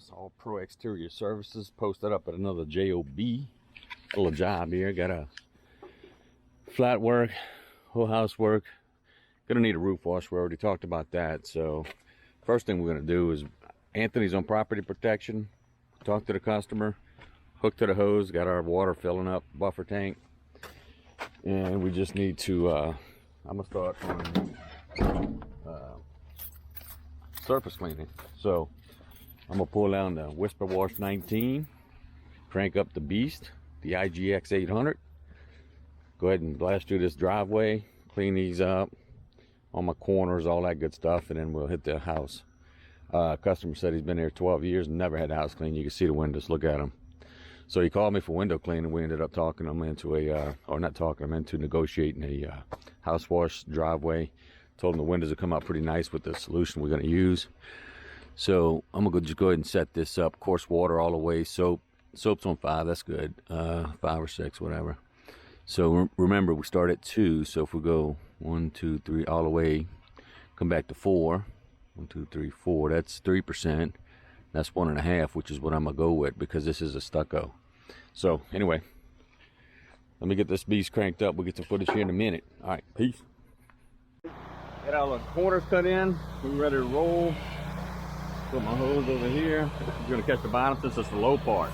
house. All Pro Exterior Services, posted up at another job. Little job here. Got a flat work, whole house work. Gonna need a roof wash. We already talked about that. So first thing we're gonna do is, Anthony's on property protection. Talk to the customer, hook to the hose, got our water filling up, buffer tank, and we just need to I'm gonna start on surface cleaning. So I'm gonna pull down the Whisper Wash 19, crank up the beast, the IGX 800, go ahead and blast through this driveway, clean these up, all my corners, all that good stuff, and then we'll hit the house. Customer said he's been there 12 years and never had the house cleaned. You can see the windows, look at them. So he called me for window cleaning. We ended up talking him into into negotiating a house wash driveway. Told him the windows will come out pretty nice with the solution we're going to use. So I'm gonna just go ahead and set this up. Coarse water all the way. Soap's on 5, that's good. 5 or 6, whatever. So remember, we start at 2. So if we go 1, 2, 3 all the way, come back to 4. 1, 2, 3, 4. That's 3%. That's 1.5, which is what I'm gonna go with because this is a stucco. So anyway, let me get this beast cranked up. We'll get some footage here in a minute. All right, peace. Got all the corners cut in. We're ready to roll. Put my hose over here. We're gonna catch the bottom since it's the low part.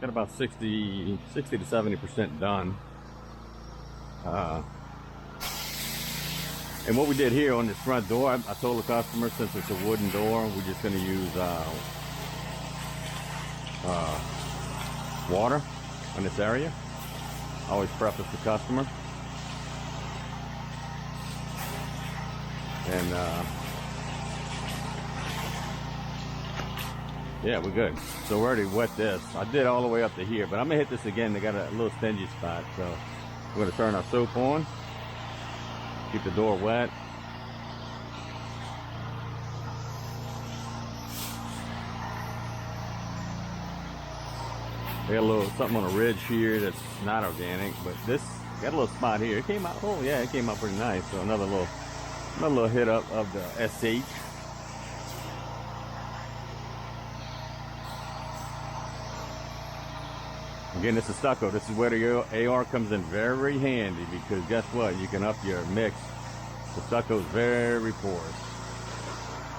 Got about 60 to 70% done. And what we did here on this front door, I told the customer, since it's a wooden door, we're just going to use water on this area. I always preface the customer. And yeah, we're good. So we already wet this. I did all the way up to here, but I'm gonna hit this again. They got a little stingy spot, so we're gonna turn our soap on, keep the door wet. They got a little something on a ridge here that's not organic, but this got a little spot here. It came out. Oh yeah, it came out pretty nice. So another little hit up of the SH. Again, this is stucco. This is where the AR comes in very handy, because guess what? You can up your mix. The stucco is very porous,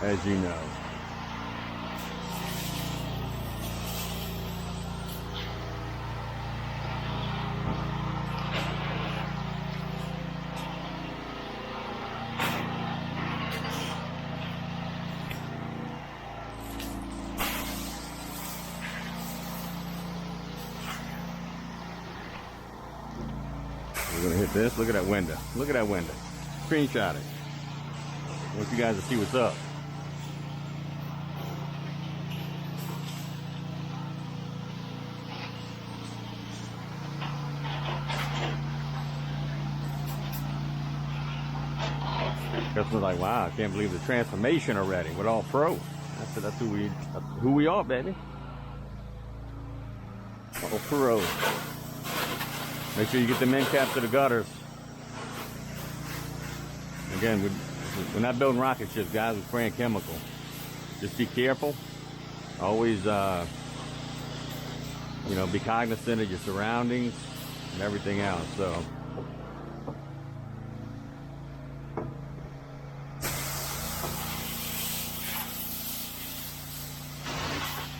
as you know. We're gonna hit this. Look at that window. Look at that window. Screenshot it. I want you guys to see what's up. Customer's like, wow, I can't believe the transformation already with all pro. I said, that's who we are, baby. All pro. Make sure you get the end caps to the gutters. Again, we're not building rocket ships, guys. We're spraying chemical. Just be careful. Always, you know, be cognizant of your surroundings and everything else. So,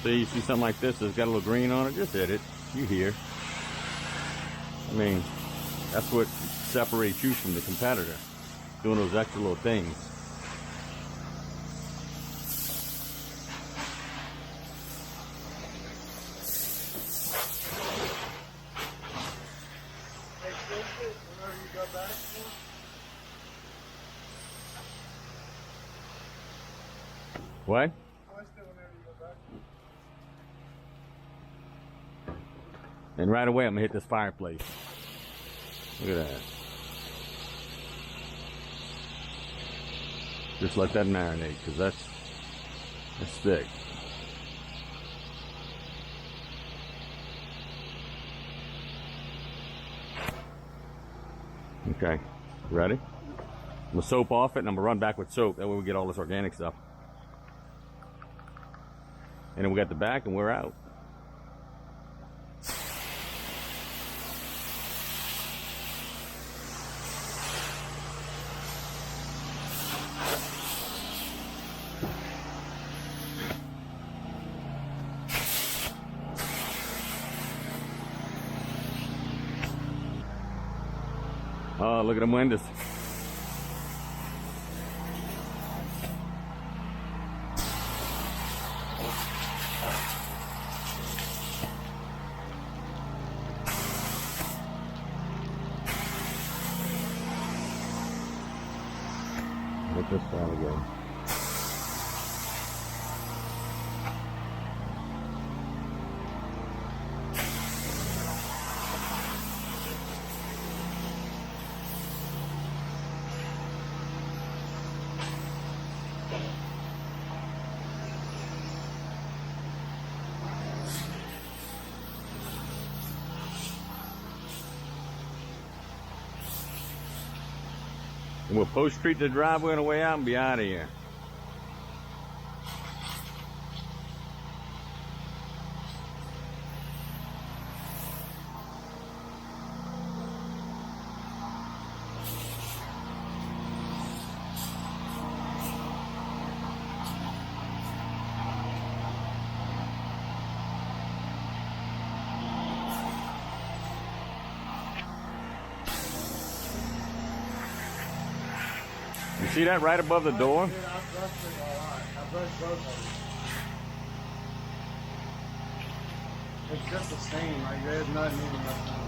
you see something like this that's got a little green on it, just hit it. You hear. I mean, that's what separates you from the competitor, doing those extra little things. What? And right away, I'm gonna hit this fireplace. Look at that. Just let that marinate, because that's thick. Okay, ready? I'm gonna soap off it, and I'm gonna run back with soap. That way we get all this organic stuff. And then we got the back, and we're out. Oh, look at them windows. Look this down again. And we'll post-treat the driveway on the way out and be out of here. see that right above the door? I brushed it all right. I brushed both of them. It's just a stain, like there's nothing even left on it.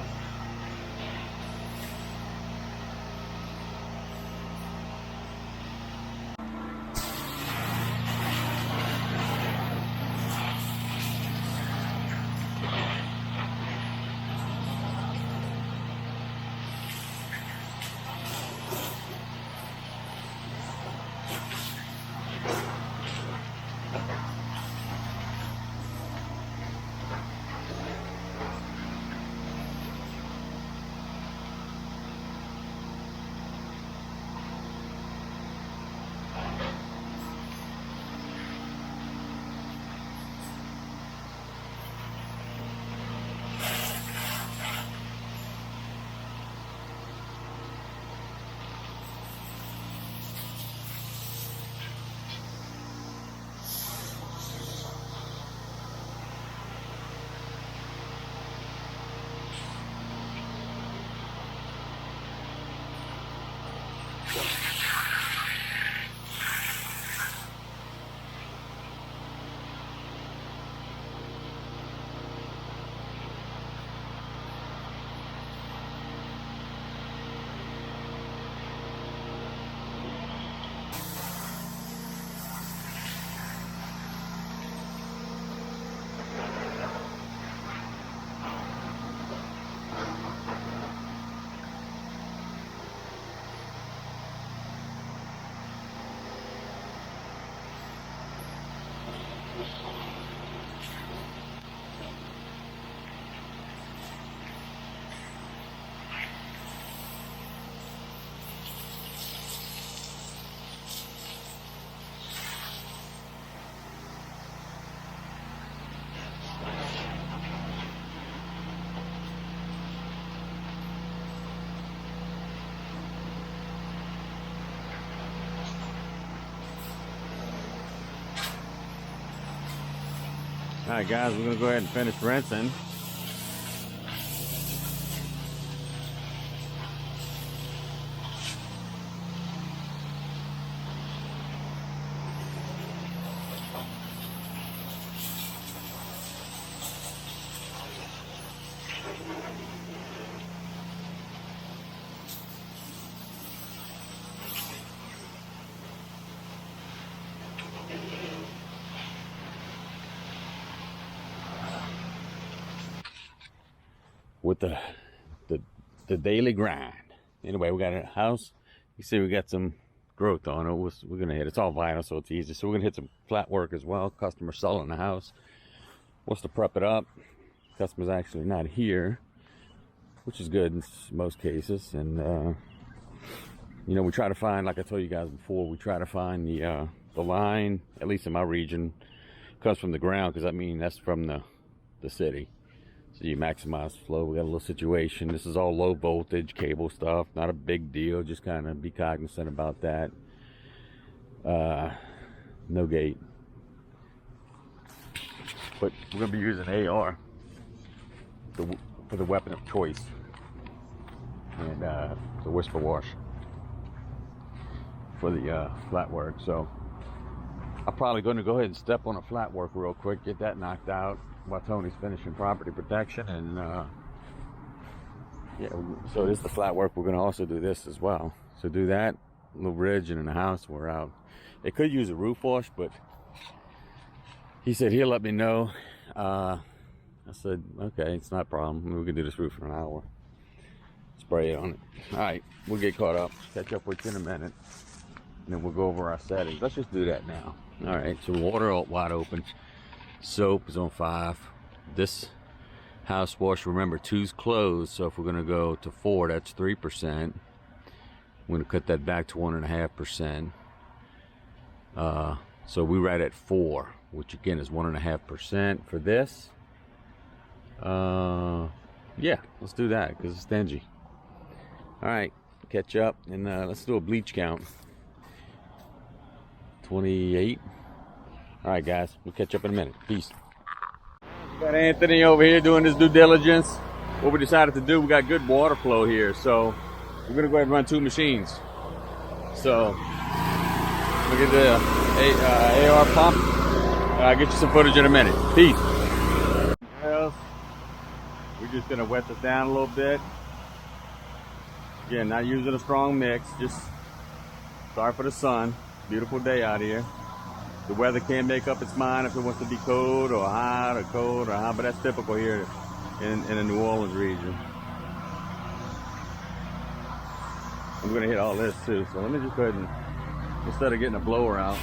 All right, guys, we're gonna go ahead and finish rinsing. With the daily grind. Anyway, we got a house. You see we got some growth on it. We're gonna hit, it's all vinyl, so it's easy. So we're gonna hit some flat work as well. Customer selling the house. Wants to prep it up. Customer's actually not here, which is good in most cases. And you know, we try to find, like I told you guys before, we try to find the line, at least in my region, comes from the ground, because I mean that's from the city. So you maximize flow. We got a little situation. This is all low voltage cable stuff. Not a big deal. Just kind of be cognizant about that. No gate. But we're going to be using AR for the weapon of choice. And the whisper wash for the flat work. So I'm probably going to go ahead and step on a flat work real quick. Get that knocked out while Tony's finishing property protection. And yeah, so this is the flat work. We're going to also do this as well. So do that little ridge, and in the house we're out. They could use a roof wash, but he said he'll let me know. I said okay, it's not a problem. We can do this roof for an hour. Spray it on it. All right, we'll get caught up. Catch up with you in a minute, and then we'll go over our settings. Let's just do that now. All right, so water wide open. Soap is on 5. This house wash, remember, 2's closed, so if we're going to go to 4, that's 3%. We're going to cut that back to 1.5%. So we're right at 4, which again is 1.5% for this. Yeah, let's do that because it's stingy. All right, catch up, and let's do a bleach count. 28. All right, guys, we'll catch up in a minute. Peace. Got Anthony over here doing his due diligence. What we decided to do, we got good water flow here, so we're gonna go ahead and run 2 machines. So Look at the AR pump. I'll get you some footage in a minute. Peace. Well, we're just gonna wet this down a little bit. Again, not using a strong mix, just sorry for the sun. Beautiful day out here. The weather can't make up its mind if it wants to be cold or hot or cold or hot, but that's typical here in the New Orleans region. I'm gonna hit all this too, so let me just go ahead and, instead of getting a blower out,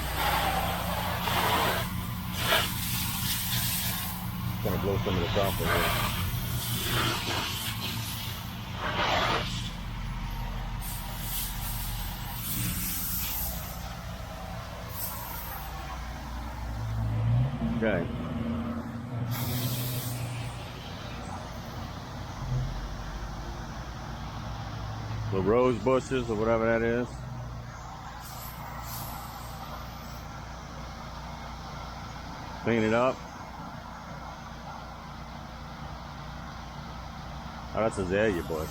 I'm gonna blow some of this off of here. Okay. The rose bushes or whatever that is. Clean it up. Oh, that's a azalea bush.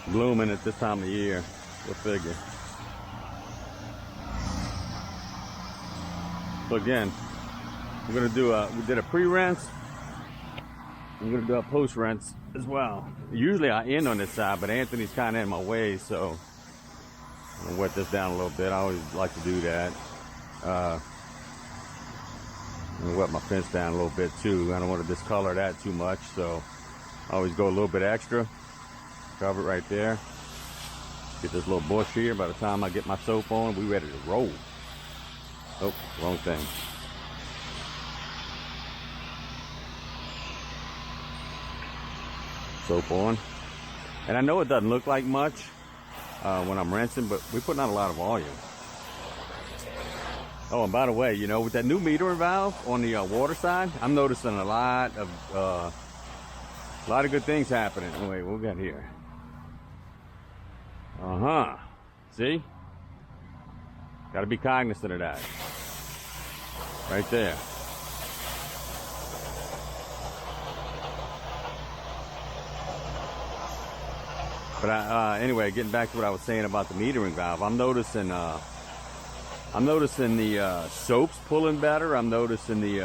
Blooming at this time of year. Go figure. So again, we're gonna do we did a pre-rinse. I'm gonna do a post-rinse as well. Usually I end on this side, but Anthony's kind of in my way, so I'm gonna wet this down a little bit. I always like to do that. I'm gonna wet my fence down a little bit too. I don't want to discolor that too much, so I always go a little bit extra. Cover it right there. Get this little bush here. By the time I get my soap on, we ready to roll. Oh, wrong thing. Soap on. And I know it doesn't look like much when I'm rinsing, but we're putting out a lot of volume. Oh, and by the way, you know, with that new metering valve on the water side, I'm noticing a lot of good things happening. Oh, wait, what we got here? See? Got to be cognizant of that. Right there. But anyway, getting back to what I was saying about the metering valve, I'm noticing the soaps pulling better. I'm noticing the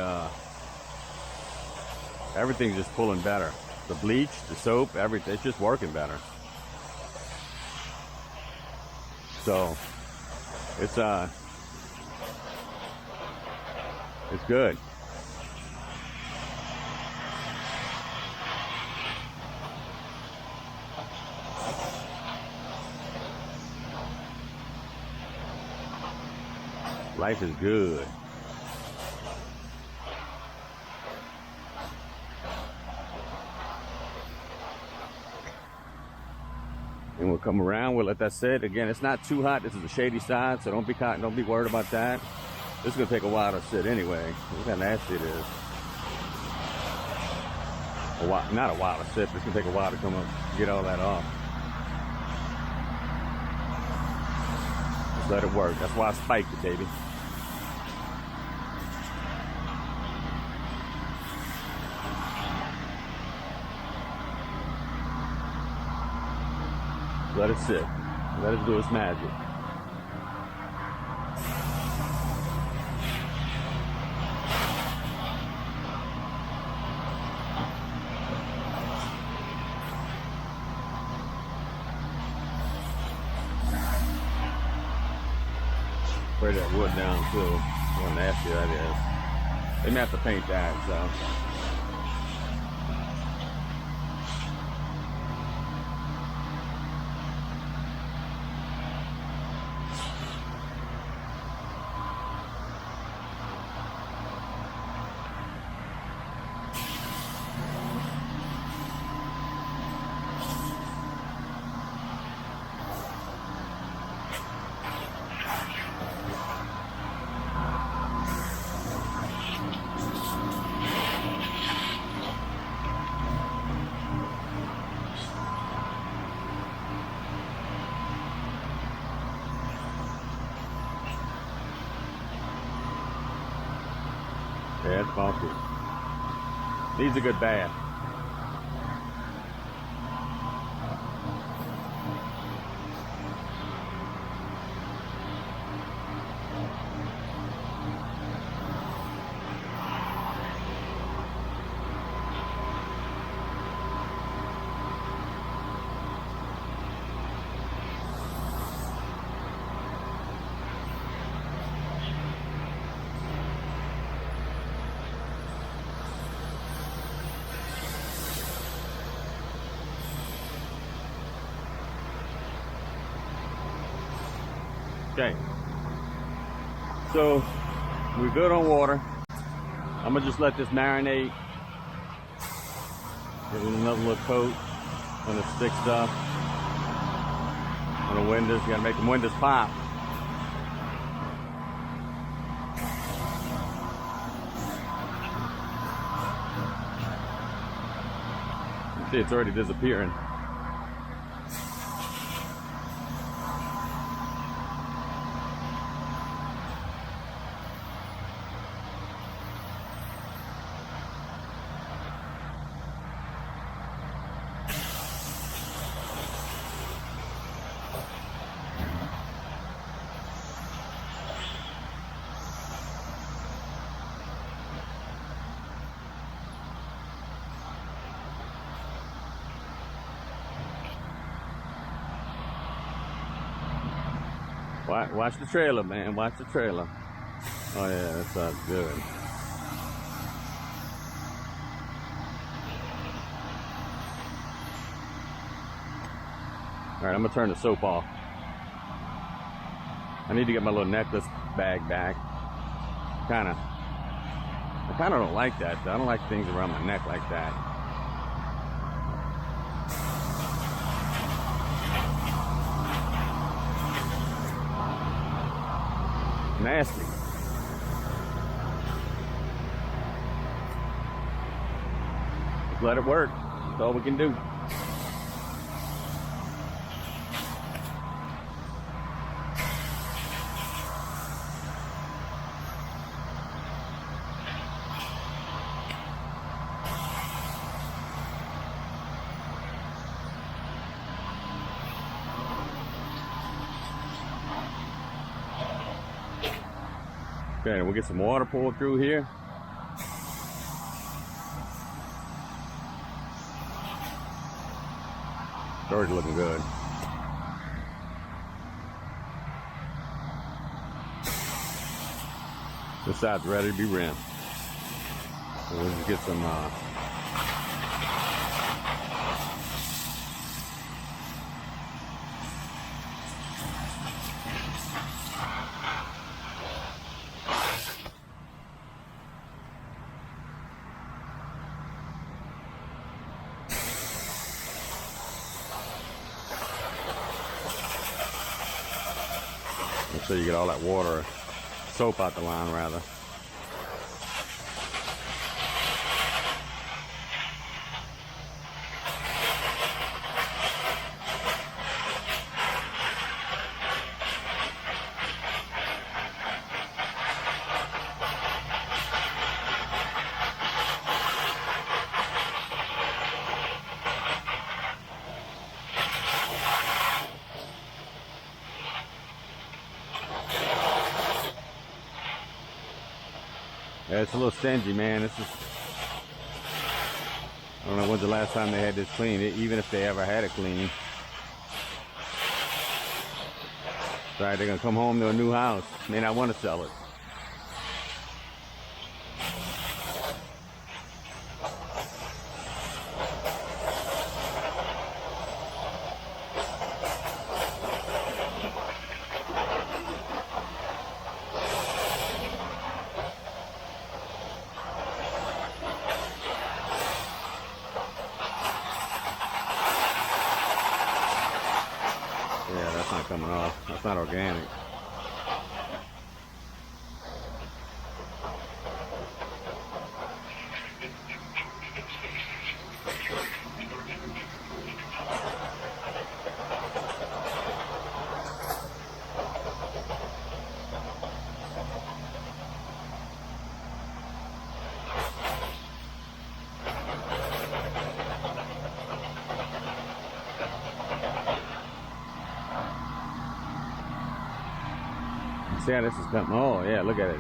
everything's just pulling better. The bleach, the soap, everything, it's just working better. So it's good. Life is good. And we'll come around. We'll let that sit. Again, it's not too hot. This is the shady side, so don't be worried about that. This is gonna take a while to sit anyway. Look how nasty it is. Not a while to sit, but it's gonna take a while to come up, get all that off. Just let it work. That's why I spiked it, baby. Let it sit. Let it do its magic. Spray that wood down too. How nasty that is. They may have to paint that, so. Yeah, it's funky. Needs a good bath. Okay. So we're good on water. I'm gonna just let this marinate. Give it another little coat on the stick stuff. On the windows, you gotta make the windows pop. You see, it's already disappearing. Watch the trailer, man. Watch the trailer. Oh yeah, that sounds good. All right, I'm gonna turn the soap off. I need to get my little necklace bag back. I kinda don't like that. I don't like things around my neck like that. Nasty. Just let it work. That's all we can do. Okay, we'll get some water poured through here. It's already looking good. This side's ready to be rinsed. So we'll just get some make sure you get all that water, soap out the line rather. Yeah, it's a little stingy, man. This is, I don't know when's the last time they had this clean, even if they ever had it clean. Right, they're gonna come home to a new house. May not want to sell it. Yeah, that's not coming off. That's not organic. See how this is coming. Oh yeah, look at it.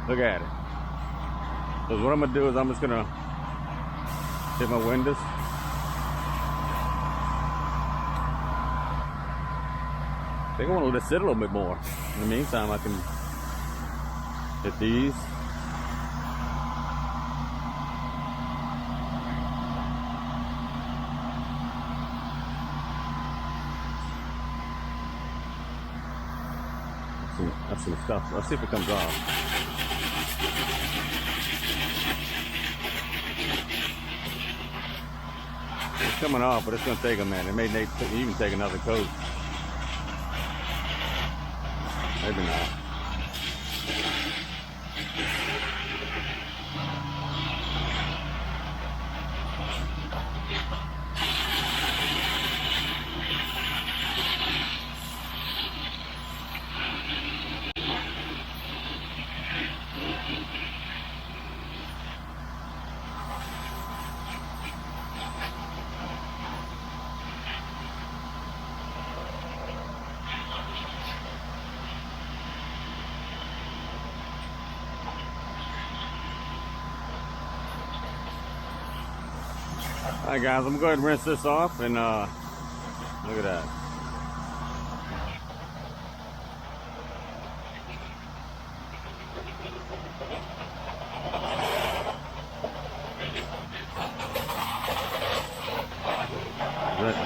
Look at it. So what I'm gonna do is I'm just gonna hit my windows. I think I want to let it sit a little bit more. In the meantime, I can hit these. some stuff. Let's see if it comes off. It's coming off, but it's gonna take a minute. It may even take another coat. Maybe not. Alright guys, I'm going to go ahead and rinse this off and look at that.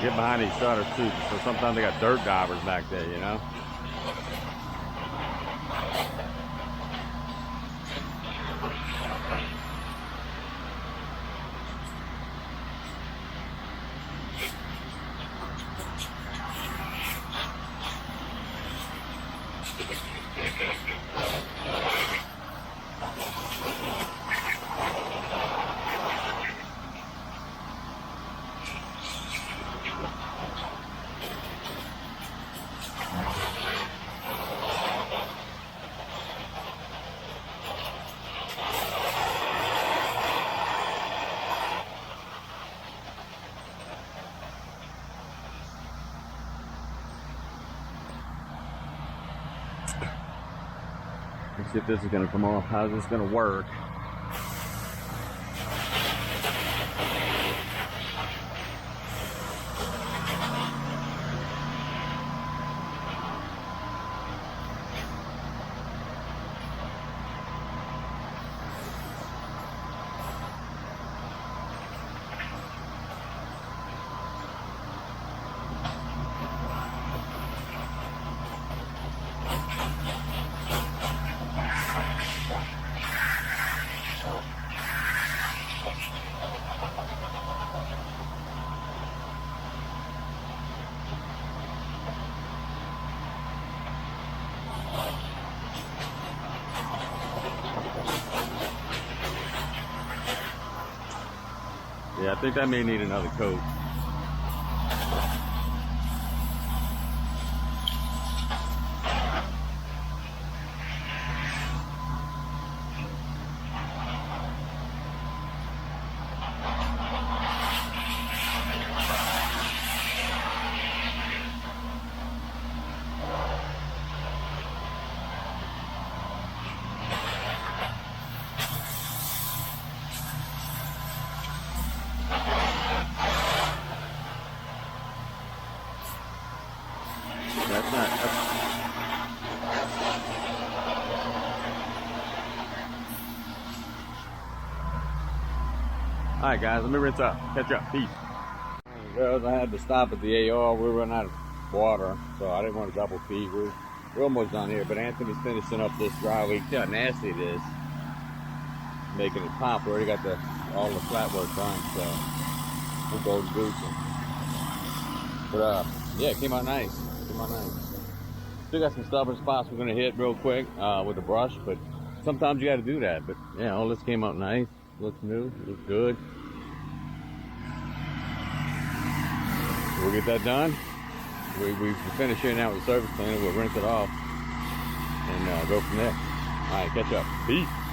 Get behind these shutters too, so sometimes they got dirt divers back there, you know. Let's see if this is going to come off. How's this going to work? Yeah, I think that may need another coat. That's not. Alright guys, let me rinse up. Catch up. Peace. Guys, I had to stop at the AR. We're running out of water, so I didn't want to double feed. We're almost done here, but Anthony's finishing up this driveway. See how nasty it is. Making it pop. We already got all the flat work done, so we'll go and do some. But yeah, it came out nice. Still got some stubborn spots we're gonna hit real quick with the brush, but sometimes you got to do that. But yeah, all this came out nice. Looks new. Looks good. We'll get that done. We finish here now with the surface cleaner. We'll rinse it off and go from there. All right, catch up. Peace.